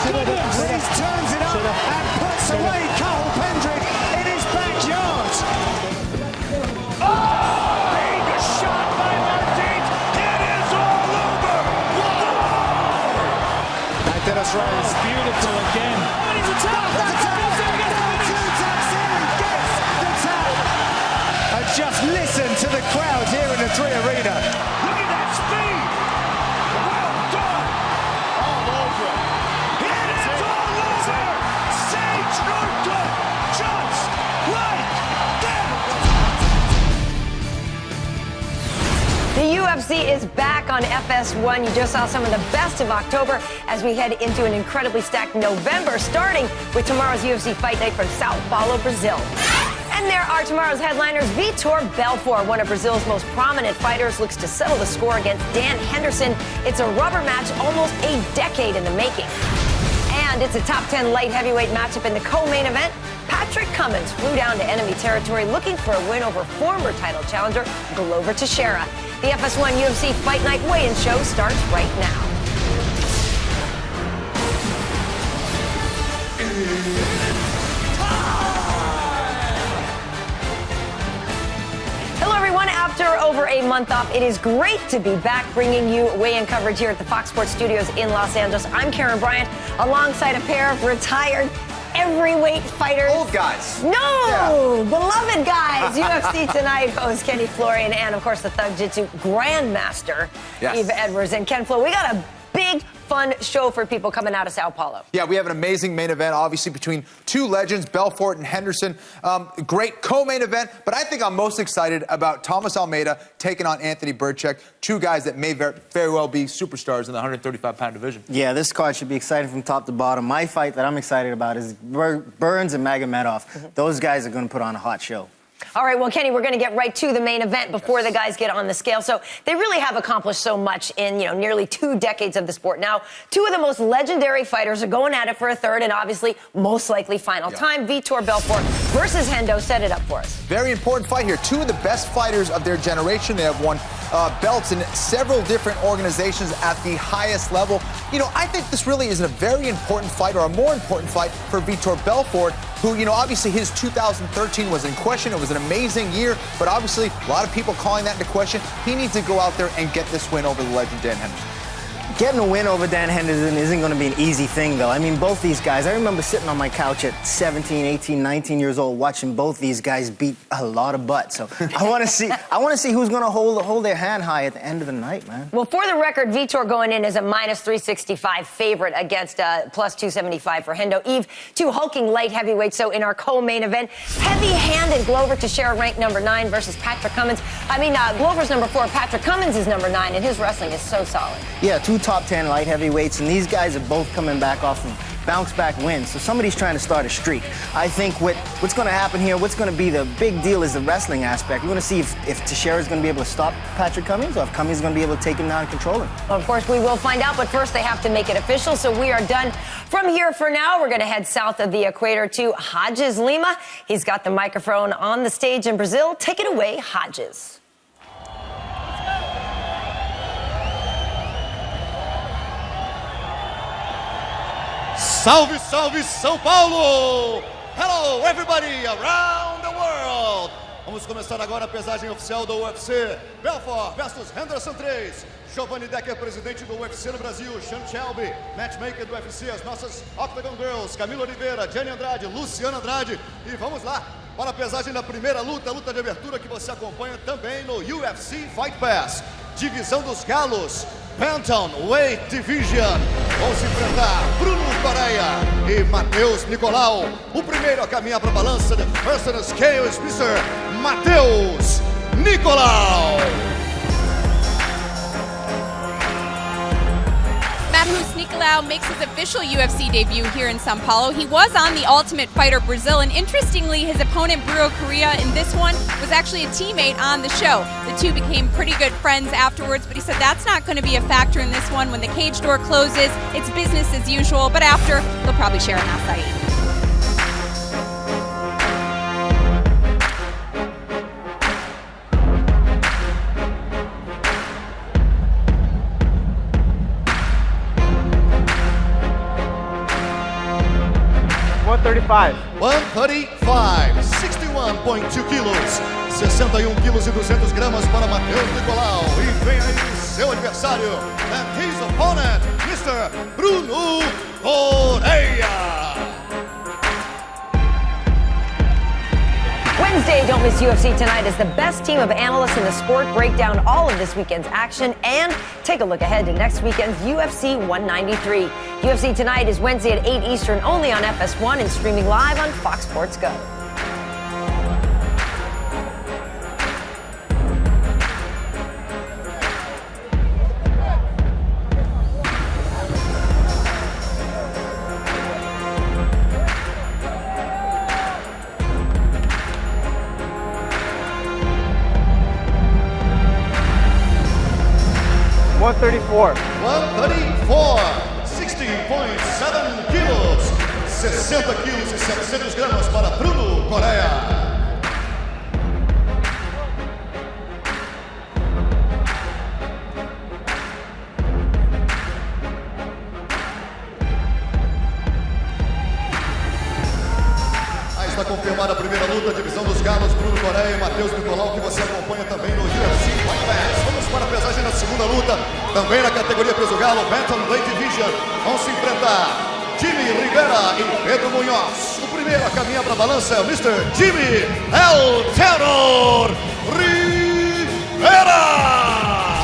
Reese turns it up and puts away Carl Pendrick in his backyard. Oh, a shot by Martins. It is all over. Whoa! Now Dennis Rose. Oh, beautiful again. Oh, and he's a tap. And just listen to the crowd here in the 3 Arena. Look at that speed. Well done. All over. It is all over. Sage Norton just like that. The UFC is back on FS1. You just saw some of the best of October as we head into an incredibly stacked November, starting with tomorrow's UFC Fight Night from Sao Paulo, Brazil. And there are tomorrow's headliners. Vitor Belfort, one of Brazil's most prominent fighters, looks to settle the score against Dan Henderson. It's a rubber match almost a decade in the making. And it's a top 10 light heavyweight matchup in the co-main event. Patrick Cummins flew down to enemy territory looking for a win over former title challenger Glover Teixeira. The FS1 UFC Fight Night weigh-in show starts right now. Hello, everyone. After over a month off, it is great to be back bringing you weigh-in coverage here at the Fox Sports Studios in Los Angeles. I'm Karen Bryant, alongside a pair of retired heavyweight fighters. Old guys. No! Beloved guys. UFC Tonight host Kenny Florian and, of course, the Thug Jitsu Grandmaster, Eve Edwards. And Ken Flo, we got a big, fun show for people coming out of Sao Paulo. Yeah, we have an amazing main event, obviously, between two legends, Belfort and Henderson. Great co-main event, but I think I'm most excited about Thomas Almeida taking on Anthony Birchak, two guys that may very well be superstars in the 135-pound division. Yeah, this card should be exciting from top to bottom. My fight that I'm excited about is Burns and Magomedov. Those guys are going to put on a hot show. All right, well, Kenny, we're going to get right to the main event before the guys get on the scale. So they really have accomplished so much in, nearly 2 decades of the sport. Now, two of the most legendary fighters are going at it for a third and obviously most likely final time. Vitor Belfort versus Hendo. Set it up for us. Very important fight here. Two of the best fighters of their generation. They have won belts in several different organizations at the highest level. I think this really is a very important fight, or a more important fight, for Vitor Belfort, who, obviously his 2013 was in question. It was an amazing year, but obviously a lot of people calling that into question. He needs to go out there and get this win over the legend Dan Henderson. Getting a win over Dan Henderson isn't going to be an easy thing, though. I mean, both these guys, I remember sitting on my couch at 17, 18, 19 years old watching both these guys beat a lot of butt. So I want to see who's going to hold their hand high at the end of the night, man. Well, for the record, Vitor going in as a -365 favorite against +275 for Hendo. Eve, two hulking light heavyweights. So in our co-main event, heavy-handed Glover Teixeira ranked number 9 versus Patrick Cummins. I mean, Glover's number 4, Patrick Cummins is number 9, and his wrestling is so solid. Yeah, two top 10 light heavyweights, and these guys are both coming back off of bounce-back wins. So somebody's trying to start a streak. I think what's going to happen here, what's going to be the big deal is the wrestling aspect. We're going to see if Teixeira's going to be able to stop Patrick Cummins, or if Cummins is going to be able to take him down and control him. Well, of course, we will find out, but first they have to make it official, so we are done from here for now. We're going to head south of the equator to Hodges Lima. He's got the microphone on the stage in Brazil. Take it away, Hodges. Salve, salve, São Paulo! Hello, everybody around the world! Vamos começar agora a pesagem oficial do UFC. Belfort versus Henderson 3. Giovanni Decker, presidente do UFC no Brasil. Sean Shelby, matchmaker do UFC. As nossas Octagon Girls, Camila Oliveira, Jenny Andrade, Luciana Andrade. E vamos lá para a pesagem da primeira luta, a luta de abertura que você acompanha também no UFC Fight Pass. Divisão dos Galos, Bantamweight Division. Vão se enfrentar Bruno Coreia e Matheus Nicolau. O primeiro a caminhar para a balança, the first on the scale is Mr. Matheus Nicolau. Matheus Nicolau makes his official UFC debut here in Sao Paulo. He was on The Ultimate Fighter Brazil, and interestingly, his opponent, Bruno Correa, in this one was actually a teammate on the show. The two became pretty good friends afterwards, but he said that's not going to be a factor in this one. When the cage door closes, it's business as usual, but after, they'll probably share an acai. 135. 135, 61.2 quilos, 61 quilos e 200 gramas para Matheus Nicolau. E vem aí seu adversário, and his opponent, Mr. Bruno Correia. Wednesday, don't miss UFC Tonight as the best team of analysts in the sport break down all of this weekend's action and take a look ahead to next weekend's UFC 193. UFC Tonight is Wednesday at 8 Eastern only on FS1 and streaming live on Fox Sports Go. One 134, 60.7 quilos, 60 quilos e 700 gramas para Bruno Correia. Está confirmada a primeira luta, divisão dos galos, Bruno Correia e Matheus Nicolau, que você acompanha também no UFC Fight Night. Vamos para a pesagem na segunda luta, também na categoria peso galo, Bantamweight Division. Vão se enfrentar Jimmy Rivera e Pedro Munhoz. O primeiro a caminhar para a balança é o Mr. Jimmy El Terror Rivera.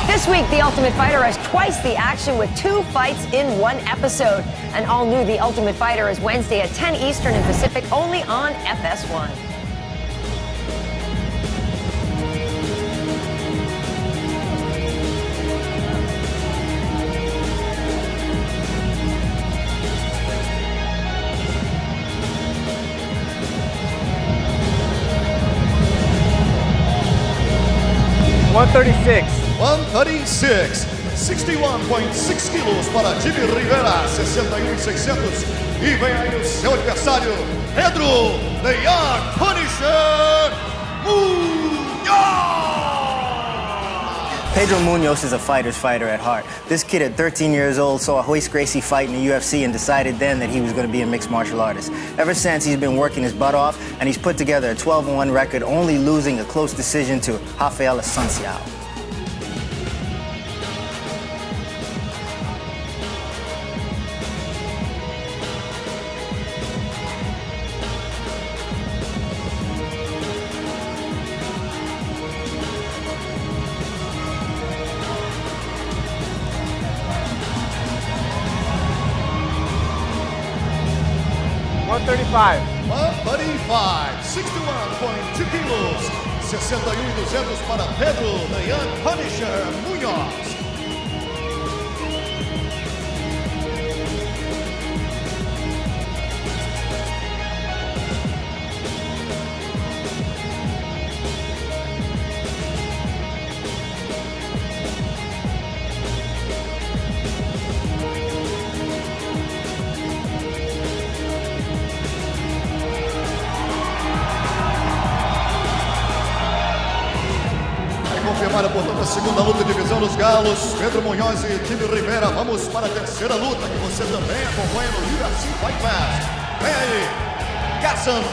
This week, The Ultimate Fighter has twice the action with 2 fights in 1 episode. And all new The Ultimate Fighter is Wednesday at 10 Eastern and Pacific only on FS1. $136. 136, 61.6 quilos para Jimmy Rivera, 61.600. E vem aí o seu adversário, Pedro The Young Punisher Munhoz. Pedro Munhoz is a fighter's fighter at heart. This kid at 13 years old saw a Royce Gracie fight in the UFC and decided then that he was going to be a mixed martial artist. Ever since, he's been working his butt off, and he's put together a 12-1 record, only losing a close decision to Rafael Assunção. $135. 61.2 quilos, 61.200 para Pedro The Young Punisher Munhoz. Confirmada, portanto, a segunda luta, divisão dos galos, Pedro Munhoz e Jimmy Rivera. Vamos para a terceira luta, que você também acompanha no UFC Fight Night. Vem aí,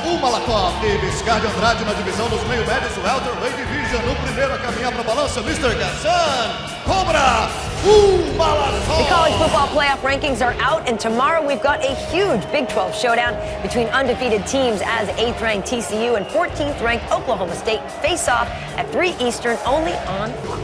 UMALATOV e VISCARDIGASAN na divisão dos meio-médios, Welterweight Division. No primeiro a caminhar para a balança, Mr. Gassan Cobra UMALATOV. The college football playoff rankings are out, and tomorrow we've got a huge Big 12 showdown between undefeated teams as 8th-ranked TCU and 14th-ranked Oklahoma State face off at 3 Eastern only on Fox.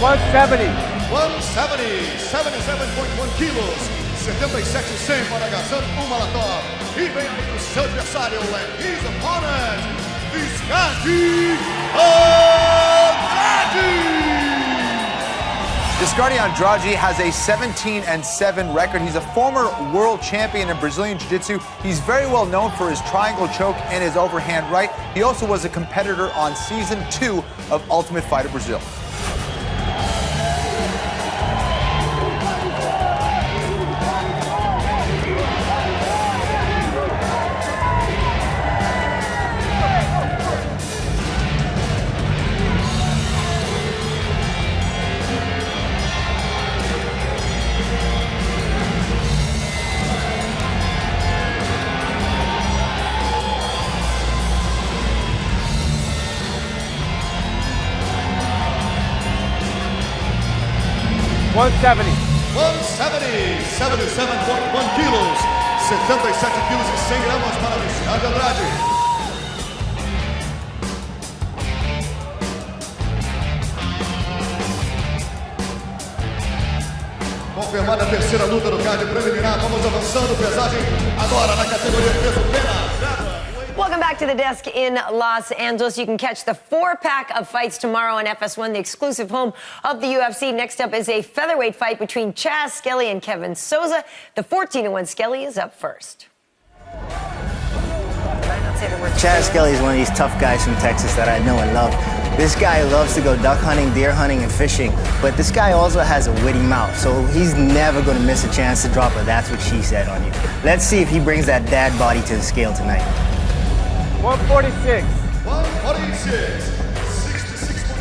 $170. 77.1 quilos, 77.100 para Gassan UMALATOV. E vem aí o seu adversário, and his opponent, Andrade has a 17-7 record. He's a former world champion in Brazilian Jiu-Jitsu. He's very well known for his triangle choke and his overhand right. He also was a competitor on Season 2 of Ultimate Fighter Brazil. 170. 170, 77.1 quilos, 77 quilos e 100 gramas para Viscardi Andrade. Confirmada a terceira luta do card preliminar, vamos avançando, pesagem agora na categoria peso pena. Welcome back to the desk in Los Angeles. You can catch the 4-pack of fights tomorrow on FS1, the exclusive home of the UFC. Next up is a featherweight fight between Chaz Skelly and Kevin Souza. The 14-1 Skelly is up first. Chaz Skelly is one of these tough guys from Texas that I know and love. This guy loves to go duck hunting, deer hunting, and fishing, but this guy also has a witty mouth, so he's never going to miss a chance to drop a "that's what she said" on you. Let's see if he brings that dad body to the scale tonight. 146. 146,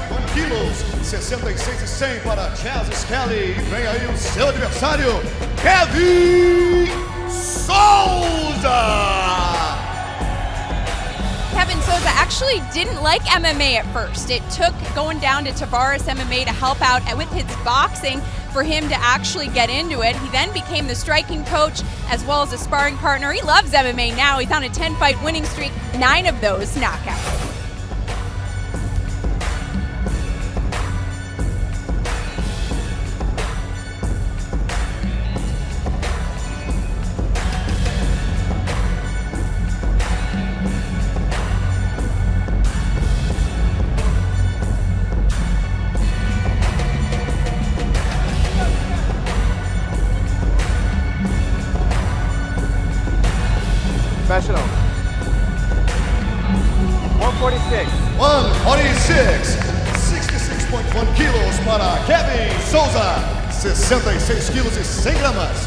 66.1 quilos, 66 e 100 para Chaz Skelly. Vem aí o seu adversário, Kevin Souza. Kevin Souza actually didn't like MMA at first. It took going down to TAVARES MMA to help out with his boxing for him to actually get into it. He then became the striking coach as well as a sparring partner. He loves MMA now. He's on a 10-fight winning streak, 9 of those knockouts. Professional. 146. 146, 66.1 quilos para Kevin Souza, 66 quilos e 100 gramas.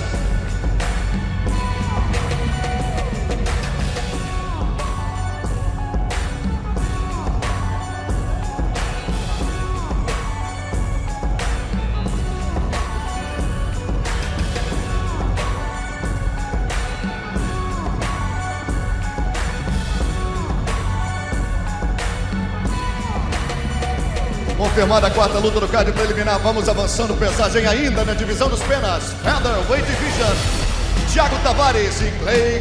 Confirmada a quarta luta do card preliminar, vamos avançando, pesagem ainda na divisão dos penas, Featherweight Division, Thiago Tavares e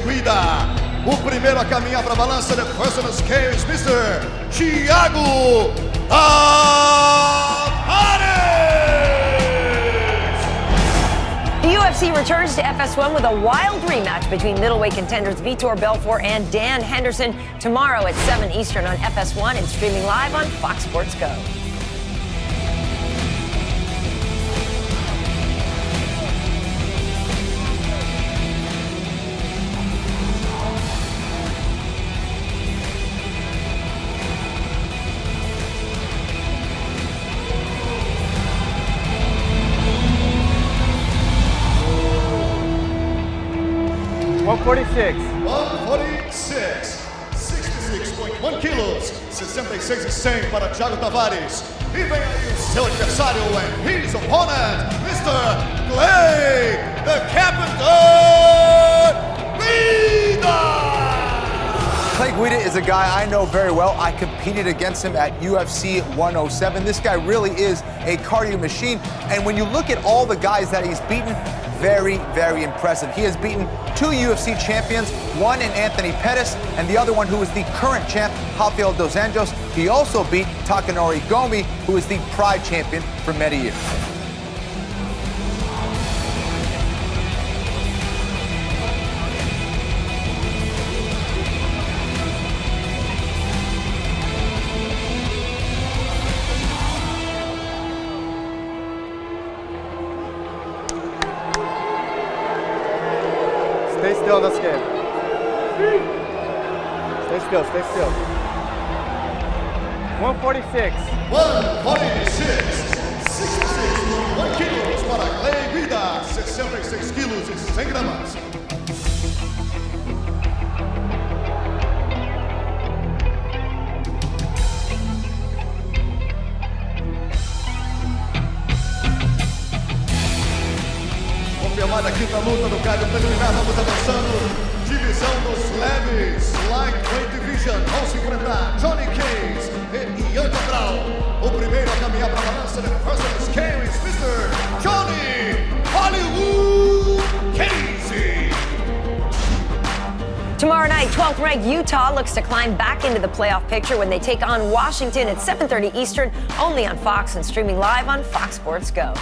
GUIDA. O primeiro a caminhar para a balança, the first on the scales, Mr. Thiago Tavares. The UFC returns to FS1 with a wild rematch between middleweight contenders Vitor Belfort and Dan Henderson tomorrow at 7 Eastern on FS1 and streaming live on Fox Sports Go. Forty-six. 146, 66.1 quilos, 66 e 100 para Thiago Tavares. E vem aí o seu adversário, and his opponent, Mr. Clay, the Captain Guida. Clay Guida is a guy I know very well. I competed against him at UFC 107. This guy really is a cardio machine. And when you look at all the guys that he's beaten, very, very impressive. He has beaten 2 UFC champions, one in Anthony Pettis, and the other one who is the current champ, Rafael dos Anjos. He also beat Takanori Gomi, who is the Pride champion for many years. Stay still, that's good. Stay still, stay still. 146. 146, 66.1 quilos para Clay Guida, 66 quilos e 100 gramas. Confirmada a quinta luta do card preliminar, vamos avançando. Divisão dos leves, Lightweight Division, vão se enfrentar Johnny Case e Untitled. O primeiro a caminhar para a balança, the first on the scales, Mr. Johnny Tomorrow night, 12th ranked Utah looks to climb back into the playoff picture when they take on Washington at 7:30 Eastern, only on Fox and streaming live on Fox Sports Go.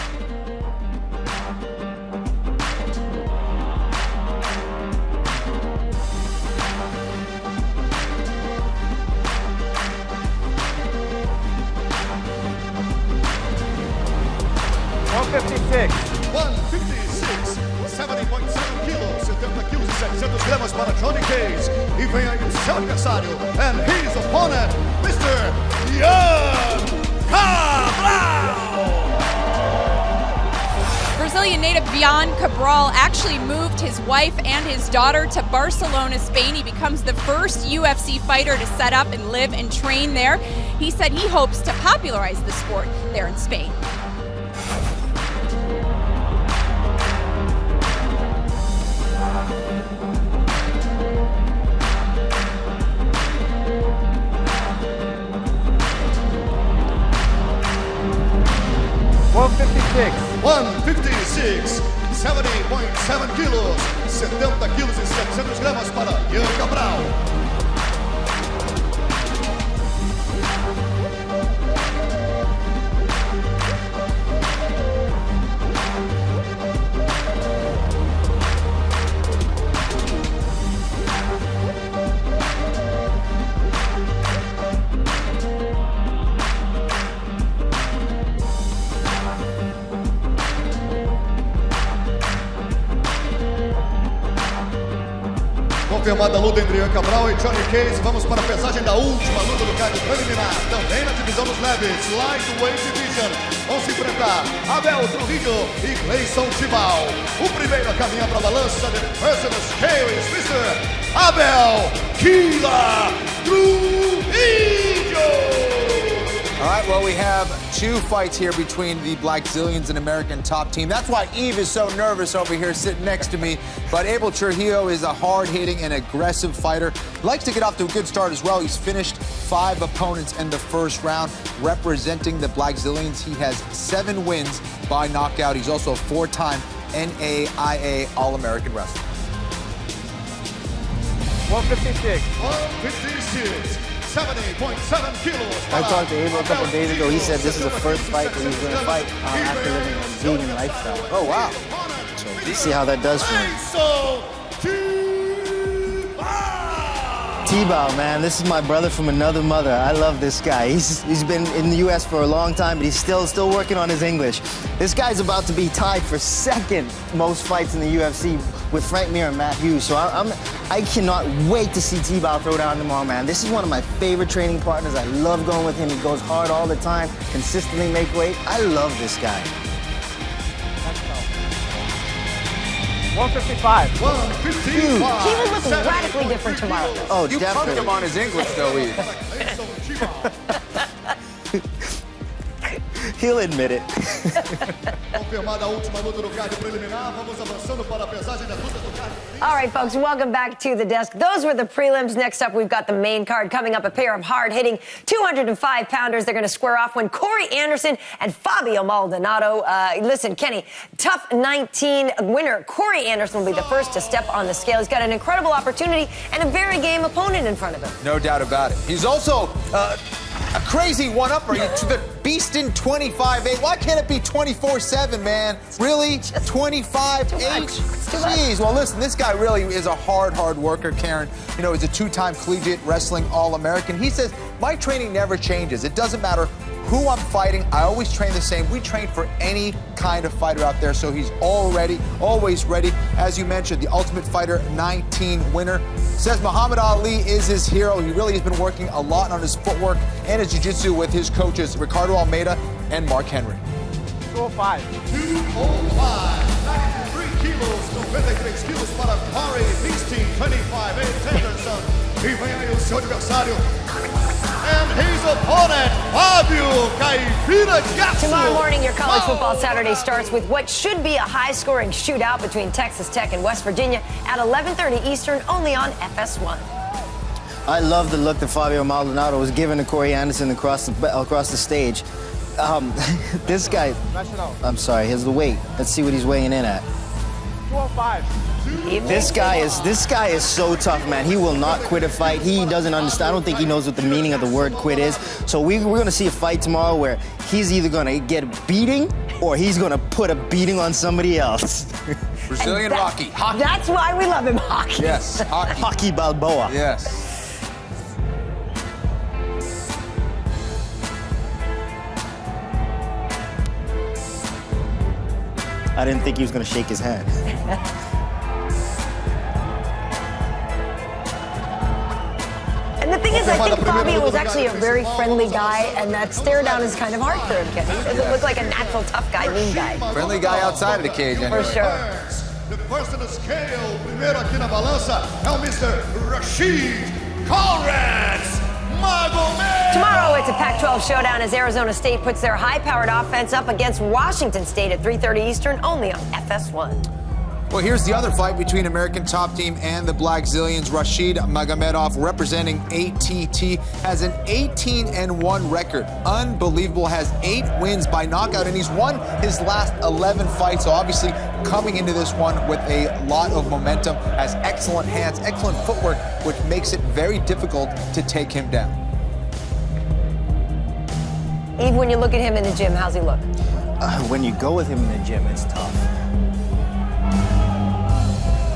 $156. 156, 70.7 quilos, 70 quilos e 700 gramas para Johnny Cage. E vem aí o seu adversário, and his opponent, Mr. Cabral. Brazilian native Jan Cabral actually moved his wife and his daughter to Barcelona, Spain. He becomes the first UFC fighter to set up and live and train there. He said he hopes to popularize the sport there in Spain. $156, 70.7 quilos, 70 quilos e 700 gramas para Jan Cabral. Confirmada a luta entre Jan Cabral e Johnny Cage, vamos para a pesagem da última luta do card preliminar. Também na divisão dos leves, Lightweight Division, vão se enfrentar Abel Trujillo e Cleison Tibau. O primeiro a caminhar para a balança de Personal Scales, Mr. Abel Kila Trujillo. All right, well, we have two fights here between the Blackzilians and American top team. That's why Eve is so nervous over here sitting next to me. But Abel Trujillo is a hard-hitting and aggressive fighter. Likes to get off to a good start as well. He's finished 5 opponents in the first round. Representing the Blackzilians, he has 7 wins by knockout. He's also a 4-time NAIA All-American wrestler. 156. 156. 70.7 kilos. I talked to Abel a couple of days ago. He said this is the first fight that he's going to fight after living a vegan lifestyle. Oh, wow. So let's see how that does for him. TBAU, man, this is my brother from another mother. I love this guy. He's been in the U.S. for a long time, but he's still working on his English. This guy's about to be tied for 2nd most fights in the UFC with Frank Mir and Matt Hughes. So I cannot wait to see TBAU throw down tomorrow, man. This is one of my favorite training partners. I love going with him. He goes hard all the time, consistently make weight. I love this guy. 155. 155. He will look radically different tomorrow. Oh, You definitely. punked him on his English, though, Eve. He'll admit it. Confirmada a última luta do card preliminar, vamos avançando para a pesagem da luta do card. All right, folks, welcome back to the desk. Those were the prelims. Next up, we've got the main card. Coming up, a pair of hard-hitting 205-pounders. They're going to square off when Corey Anderson and Fabio Maldonado. Listen, Kenny, tough 19 winner Corey Anderson will be the first to step on the scale. He's got an incredible opportunity and a very game opponent in front of him. No doubt about it. He's also a crazy one-upper. The beast in 25-8. Why can't it be 24-7, man? Really? 25-8? Jeez. Well, listen, this guy really is a hard worker, Karen. You know, he's a 2-time collegiate wrestling All-American. He says, my training never changes. It doesn't matter who I'm fighting. I always train the same. We train for any kind of fighter out there, so he's always ready. As you mentioned, the Ultimate Fighter 19 winner. Says Muhammad Ali is his hero. He really has been working a lot on his footwork and his jiu-jitsu with his coaches, Ricardo Almeida and Mark Henry. 205. 205. 93 kilos, 93 quilos para Corey Beastin, 25-8 Anderson. E vem aí o seu adversário. And his opponent, Fabio Caipira-Gasso. Tomorrow morning, your college football Saturday starts with what should be a high-scoring shootout between Texas Tech and West Virginia at 11:30 Eastern, only on FS1. I love the look that Fabio Maldonado was giving to Corey Anderson across the stage. This guy, I'm sorry, here's the weight. Let's see what he's weighing in at. 205. This guy is so tough, man. He will not quit a fight. He doesn't understand. I don't think he knows what the meaning of the word quit is. So we're going to see a fight tomorrow where he's either going to get a beating or he's going to put a beating on somebody else. Brazilian Rocky. Hockey. That's why we love him, hockey. Yes, hockey. Hockey Balboa. Yes. I didn't think he was going to shake his hand. And the thing is, I think Fabio was actually a very friendly guy, and that stare down is kind of hard for him, Kenny. He doesn't look like a natural tough guy, mean guy. Friendly guy outside of the cage, anyway. For sure. The first in the scale, primeiro aqui na balança, é o Mr. Rashid Conrad's Magomedov. Tomorrow, it's a Pac-12 showdown as Arizona State puts their high-powered offense up against Washington State at 3:30 Eastern, only on FS1. Well, here's the other fight between American top team and the Black Zillions. Rashid Magomedov, representing ATT, has an 18-1 record. Unbelievable, has 8 wins by knockout, and he's won his last 11 fights. So obviously, coming into this one with a lot of momentum, has excellent hands, excellent footwork, which makes it very difficult to take him down. Eve, when you look at him in the gym, how's he look? When you go with him in the gym, it's tough.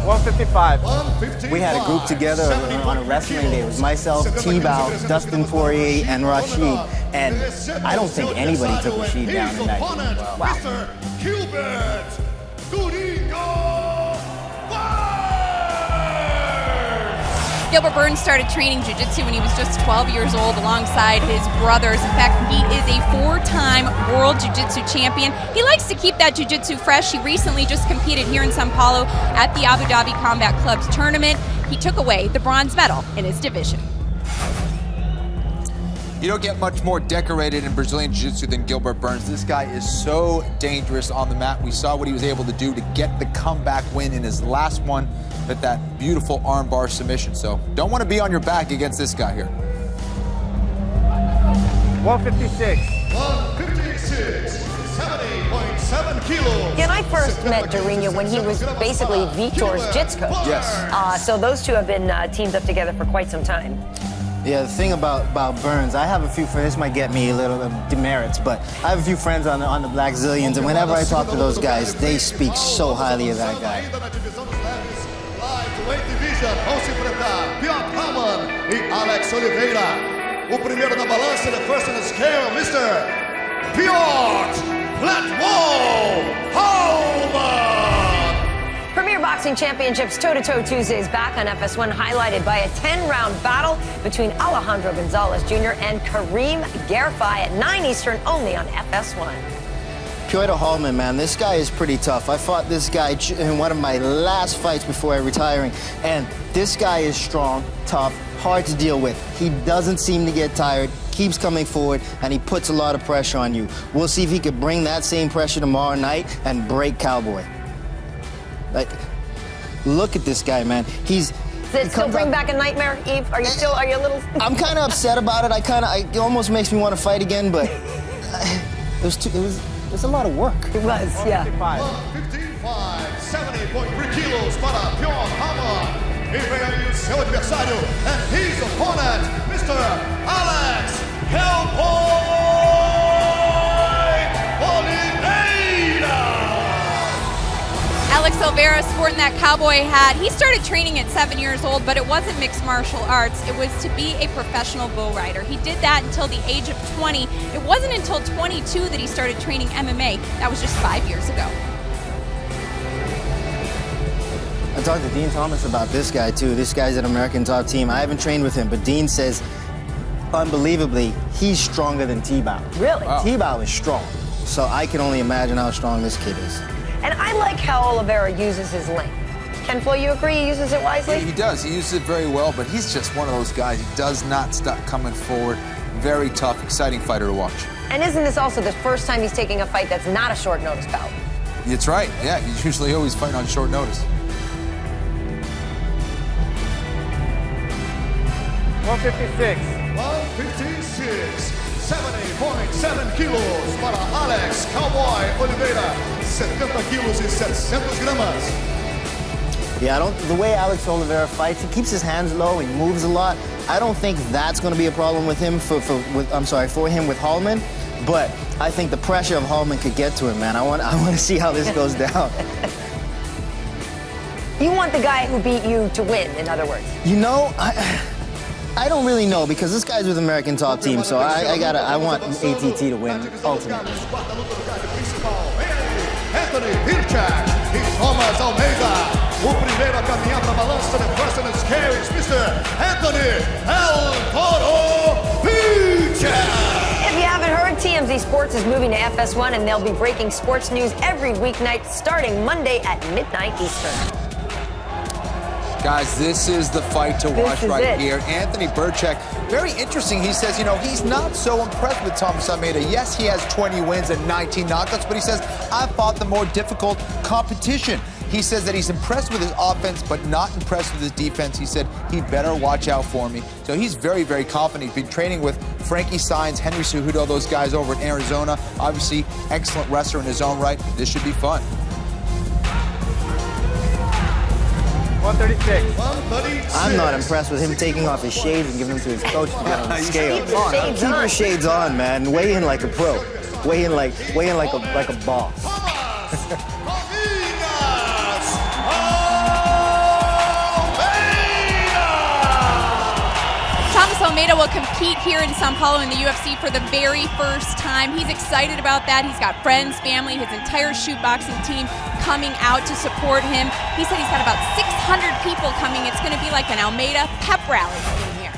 155. We had a group together on a wrestling day. It was myself, TBAU, Dustin Poirier, and Rashid. And I don't think anybody took Rashid down in that game. Wow. Mr. Gilbert Gilbert Burns started training jiu-jitsu when he was just 12 years old alongside his brothers. In fact, he is a 4-time world jiu-jitsu champion. He likes to keep that jiu-jitsu fresh. He recently just competed here in Sao Paulo at the Abu Dhabi Combat Club's tournament. He took away the bronze medal in his division. You don't get much more decorated in Brazilian Jiu-Jitsu than Gilbert Burns. This guy is so dangerous on the mat. We saw what he was able to do to get the comeback win in his last one with that beautiful armbar submission. So don't want to be on your back against this guy here. 156. 156, 70.7 kilos. Yeah, and I first met Dorinya when he was basically Vitor's jits coach. Yes. So those two have been teamed up together for quite some time. Yeah, the thing about Burns, I have a few friends, this might get me a little demerits, but I have a few friends on the Black Zillions, and whenever I talk to those guys, they speak so highly of that guy. Lightweight division, vão se enfrentar HALLMAN e Alex Oliveira. O primeiro na balança, the first on the scale, Mr. HALLMAN. Premier Boxing Championships toe-to-toe Tuesdays back on FS1, highlighted by a 10-round battle between Alejandro Gonzalez Jr. and Kareem Garfai at 9 Eastern, only on FS1. HALLMAN, man, this guy is pretty tough. I fought this guy in one of my last fights before retiring, and this guy is strong, tough, hard to deal with. He doesn't seem to get tired, keeps coming forward, and he puts a lot of pressure on you. We'll see if he could bring that same pressure tomorrow night and break Cowboy. Like, look at this guy, man. Does it still bring back a nightmare, Eve? Are you a little... I'm kind of upset about it. It almost makes me want to fight again, but it was a lot of work. It was, yeah. 155, 70.3 kilos para HALLMAN. E vem aí o seu adversário, and his opponent, Mr. Alex Oliveira. Alex Oliveira sporting that cowboy hat. He started training at 7 years old, but it wasn't mixed martial arts. It was to be a professional bull rider. He did that until the age of 20. It wasn't until 22 that he started training MMA. That was just 5 years ago. I talked to Dean Thomas about this guy too. This guy's an American top team. I haven't trained with him, but Dean says, unbelievably, he's stronger than TBAU. Really? Wow. TBAU is strong. So I can only imagine how strong this kid is. And I like how Oliveira uses his length. Ken Flo, you agree he uses it wisely? He does. He uses it very well, but he's just one of those guys. He does not stop coming forward. Very tough, exciting fighter to watch. And isn't this also the first time he's taking a fight that's not a short notice bout? That's right. Yeah, he's usually always fighting on short notice. 156. 156, 70.7 kilos para Alex Cowboy Oliveira. 70 quilos e 700 gramas. Yeah, the way Alex Oliveira fights, he keeps his hands low, he moves a lot. I don't think that's going to be a problem with him for him with HALLMAN, but I think the pressure of HALLMAN could get to him, man. I want to see how this goes down. You want the guy who beat you to win, in other words. You know, I don't really know, because this guy's with American Top Team, so I want ATT to win, ultimately. Anthony Birchak e Thomas Almeida. O primeiro a caminhar para a balança de first and scales, Mr. Anthony El Toro Birchak. If you haven't heard, TMZ Sports is moving to FS1, and they'll be breaking sports news every weeknight starting Monday at midnight Eastern. Guys, this is the fight to watch right here. Anthony Birchak, very interesting. He says, you know, he's not so impressed with Thomas Almeida. Yes, he has 20 wins and 19 knockouts, but he says, I fought the more difficult competition. He says that he's impressed with his offense, but not impressed with his defense. He said, he better watch out for me. So he's very, very confident. He's been training with Frankie Saenz, Henry Cejudo, those guys over in Arizona. Obviously, excellent wrestler in his own right. This should be fun. 136. 136. I'm not impressed with him taking off his shades and giving them to his coach to get on the scale. Keep Keep your shades on, man. Weigh in like a pro. Weigh in like a boss. Thomas Almeida will compete here in Sao Paulo in the UFC for the very first time. He's excited about that. He's got friends, family, his entire shoot boxing team coming out to support him. He said he's got about 600 people coming. It's going to be like an Almeida pep rally in here.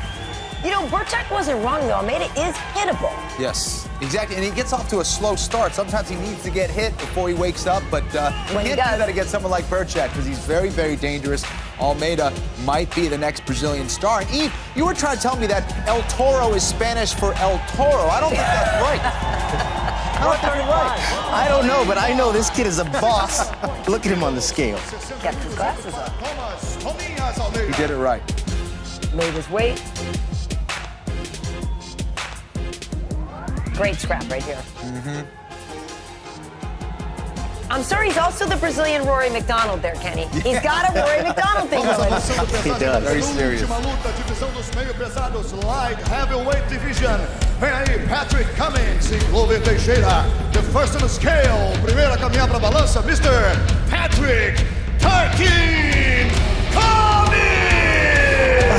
You know, Birchak wasn't wrong, though. Almeida is hittable. Yes, exactly. And he gets off to a slow start. Sometimes he needs to get hit before he wakes up, but When he can't does. do that against someone like Birchak because he's very, very dangerous. Almeida might be the next Brazilian star. And Eve, you were trying to tell me that El Toro is Spanish for El Toro. I don't think that's right. How is that right? I don't know, but I know this kid is a boss. Look at him on the scale. Got his glasses on. He did it right. Made his weight. Great scrap right here. I'm sorry, he's also the Brazilian Rory McDonald there, Kenny. He's got a Rory McDonald thing going. He does. Very serious. Última luta, divisão dos meio pesados, light heavyweight division. Vem aí Patrick Cummins e Glover Teixeira. The first on the scale. Primeiro a caminhar para a balança, Mr. Patrick Turkin Cummins.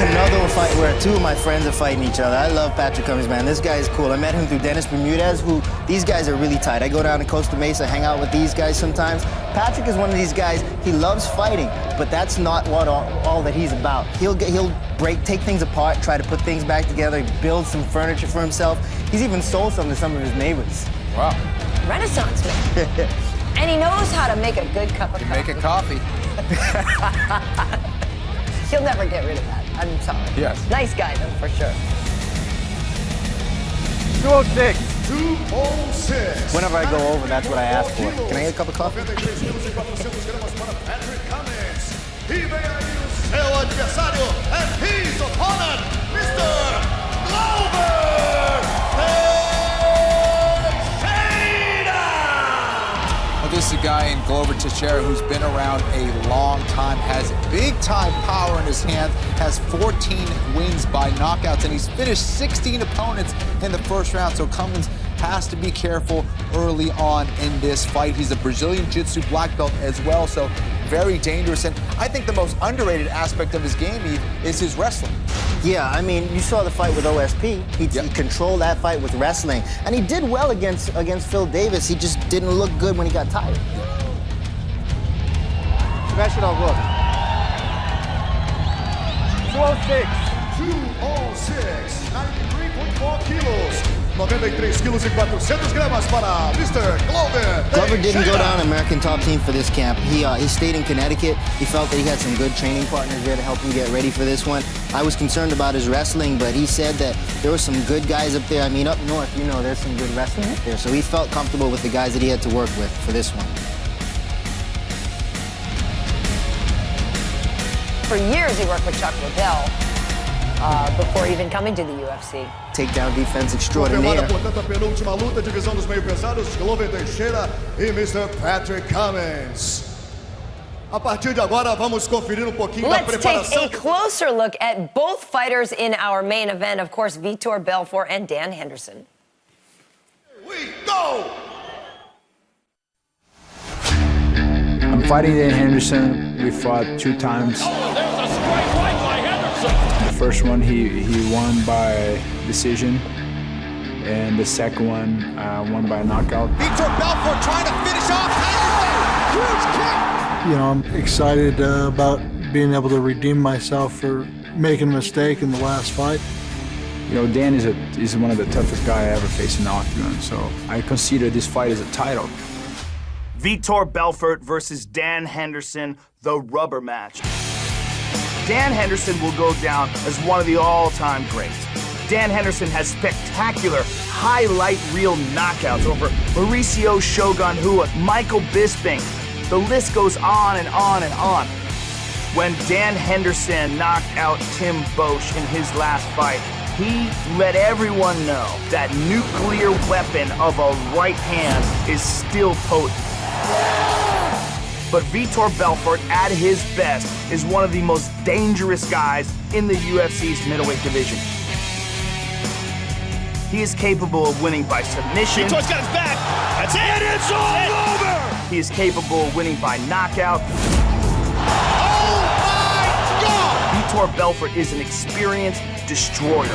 Another fight where two of my friends are fighting each other. I love Patrick Cummins, man. This guy is cool. I met him through Dennis Bermudez, these guys are really tight. I go down to Costa Mesa, hang out with these guys sometimes. Patrick is one of these guys, he loves fighting, but that's not what all that he's about. He'll take things apart, try to put things back together, build some furniture for himself. He's even sold some to some of his neighbors. Wow. Renaissance man. And he knows how to make a good cup of Make coffee. a coffee. He'll never get rid of that. I'm sorry. Yes. Nice guy, though, for sure. 206. 206. Whenever I go over, that's what I ask for. Can I get a cup of coffee? 93 quilos e 400 gramas para Patrick Cummins. E vem aí o seu adversário, and his opponent, Mr. Glover Teixeira. Well, this is a guy in Glover Teixeira who's been around a long time, has big-time power in his hands, has 14 wins by knockouts, and he's finished 16 opponents in the first round. So Cummins has to be careful early on in this fight. He's a Brazilian Jiu-Jitsu black belt as well, so very dangerous. And I think the most underrated aspect of his game, Eve, is his wrestling. Yeah, I mean, you saw the fight with OSP. He controlled that fight with wrestling, and he did well against Phil Davis. He just didn't look good when he got tired. Smash it all good. 206. 206, 93.4 kilos. 93 quilos e 400 gramas para Mr. Glover. Glover didn't go down American Top Team for this camp. He stayed in Connecticut. He felt that he had some good training partners there to help him get ready for this one. I was concerned about his wrestling, but he said that there were some good guys up there. I mean, up north, you know, there's some good wrestling up there. So he felt comfortable with the guys that he had to work with for this one. For years, he worked with Chuck Liddell before even coming to the UFC. Takedown defense Confirmada, extraordinaire. portanto, a penúltima luta, divisão dos meio pesados, Glover Teixeira e Mr. Patrick Cummins. A partir de agora, vamos conferir pouquinho da Let's take preparação. a closer look at both fighters in our main event. Of course, Vitor Belfort and Dan Henderson. We go! I'm fighting Dan Henderson. We fought 2 times. Oh, there's a straight right by Henderson. The first one he won by decision, and the second one won by knockout. Vitor Belfort trying to finish off Henderson. Huge kick. You know, I'm excited about being able to redeem myself for making a mistake in the last fight. You know, Dan is one of the toughest guys I ever faced in the octagon, so I consider this fight as a title. Vitor Belfort versus Dan Henderson, the rubber match. Dan Henderson will go down as one of the all-time greats. Dan Henderson has spectacular highlight reel knockouts over Mauricio Shogun Rua, Michael Bisping. The list goes on and on and on. When Dan Henderson knocked out Tim Boesch in his last fight, he let everyone know that nuclear weapon of a right hand is still potent. But Vitor Belfort, at his best, is one of the most dangerous guys in the UFC's middleweight division. He is capable of winning by submission. Vitor's got his back. That's it. It's all over. He is capable of winning by knockout. Oh my God! Vitor Belfort is an experienced destroyer.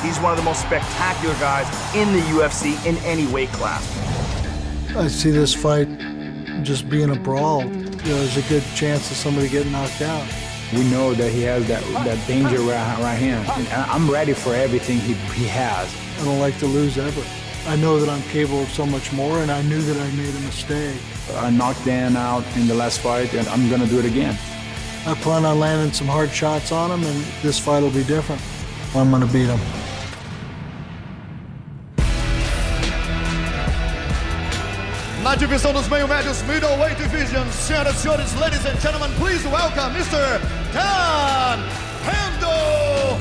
He's one of the most spectacular guys in the UFC in any weight class. I see this fight just being a brawl. You know, there's a good chance of somebody getting knocked out. We know that he has that danger right hand. And I'm ready for everything he has. I don't like to lose ever. I know that I'm capable of so much more, and I knew that I made a mistake. I knocked Dan out in the last fight, and I'm gonna do it again. I plan on landing some hard shots on him, and this fight will be different. I'm gonna beat him. Na divisão dos meio-médios, middleweight division, senhoras e senhores, ladies and gentlemen, please welcome Mr. Dan Henderson!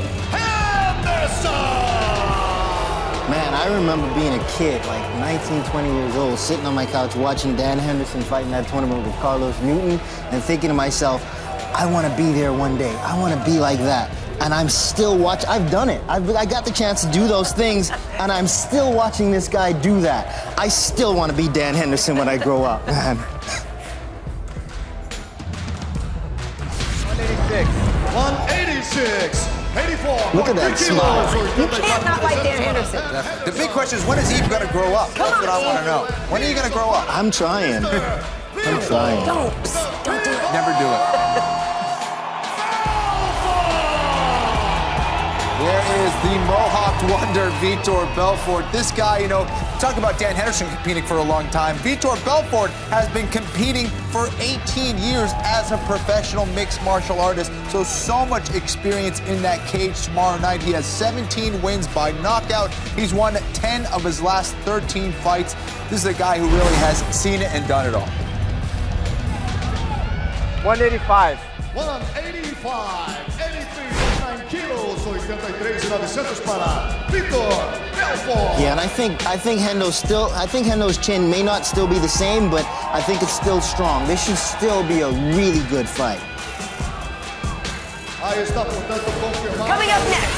Man, I remember being a kid, like 19, 20 years old, sitting on my couch watching Dan Henderson fight in that tournament with Carlos Newton and thinking to myself, I want to be there one day. I want to be like that. And I'm still watching. I've done it. I got the chance to do those things, and I'm still watching this guy do that. I still want to be Dan Henderson when I grow up, man. 186. 186. 84. Look at that smile. You can't not like Dan Henderson. The big question is, when is Eve going to grow up? That's what I want to know. When are you going to grow up? I'm trying. I'm trying. Don't do it. Never do it. There is the Mohawk wonder, Vitor Belfort. This guy, you know, talk about Dan Henderson competing for a long time. Vitor Belfort has been competing for 18 years as a professional mixed martial artist. So much experience in that cage tomorrow night. He has 17 wins by knockout. He's won 10 of his last 13 fights. This is a guy who really has seen it and done it all. 185. 185. 83.9 kilos. 83,900 para Vitor Belfort. Yeah, and I think Hendo's chin may not still be the same, but I think it's still strong. This should still be a really good fight. Aí está, portanto, confirmado. Coming up next,